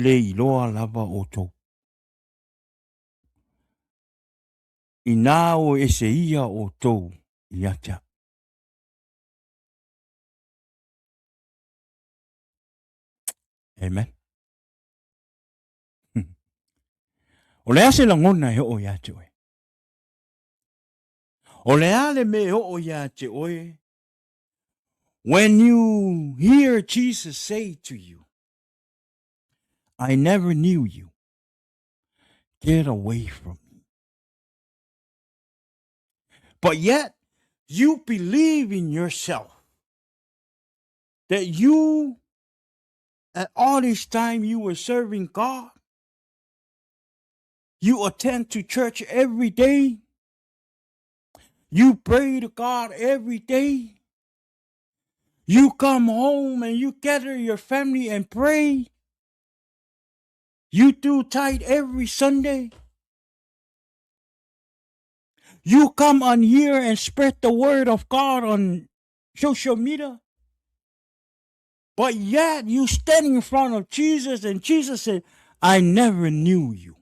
le iloa lava o tou. I nā o ese ia o tou i atia. Amen. O le ase langona he o ia te oe. O le ale me o ia te oe. When you hear Jesus say to you, I never knew you. Get away from me. But yet, you believe in yourself that you, at all this time you were serving God, you attend to church every day, you pray to God every day, you come home and you gather your family and pray, you do tithe every Sunday, you come on here and spread the word of God on social media. But yet you stand in front of Jesus and Jesus said, I never knew you.